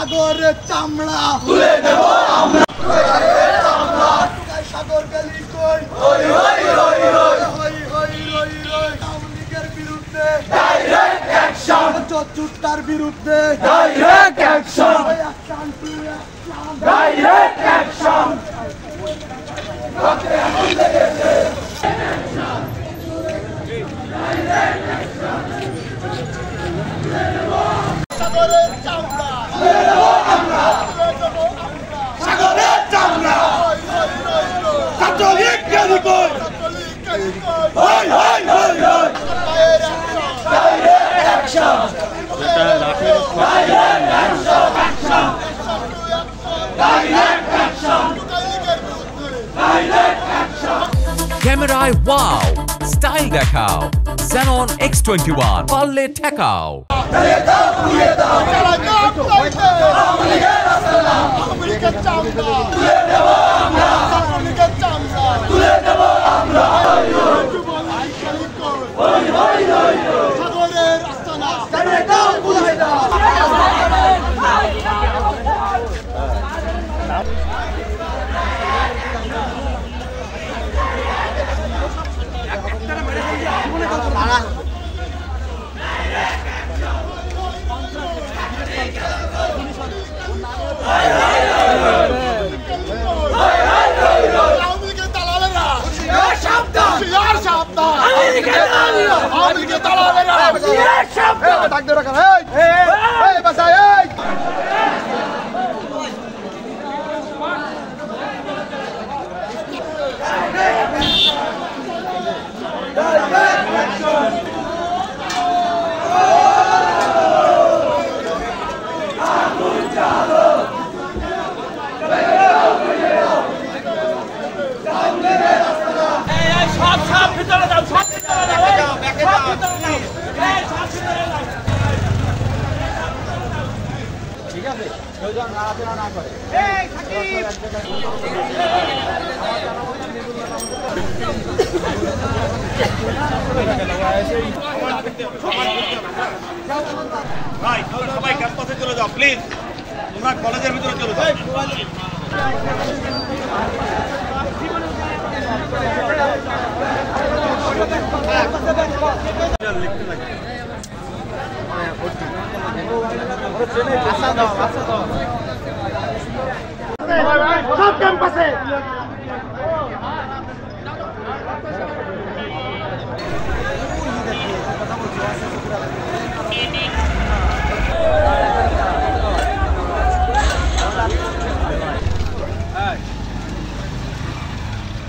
সাগরের চামড়া তুলে দেব আমরা সাগর গেলি কই হই হই হই হই হই হই হই হই আওয়ামী লীগের বিরুদ্ধে ডাইরেক্ট অ্যাকশন চতুর্থটার বিরুদ্ধে ডাইরেক্ট অ্যাকশন ডাইরেক্ট অ্যাকশন সাগরের চামড়া তুলে দেব আমরা সাগরের চামড়া ছাত্রলীগ গেলি কই হই হই হই হই direct action direct action direct action direct action ক্যামেরায় ওয়াও স্টাইল দেখাও Xenon X21 পারলে ঠেকাও তুলে দাও তুলে দাও আওয়ামী লীগের আসলাম আওয়ামী লীগের চামড়া তুলে দেব আমরা আওয়ামী লীগের চামড়া তুলে দেব আমরা হই হই হই সাগরের আস্তানা তুলে দাও তুলে দাও ঠিক আছে কেউ যেন নাড়াচাড়া না করে ভাই সবাই ক্যাম্পাসে চলে যাও প্লিজ তোমরা কলেজের ভিতরে চলে যাও সব ক্যাম্পাসে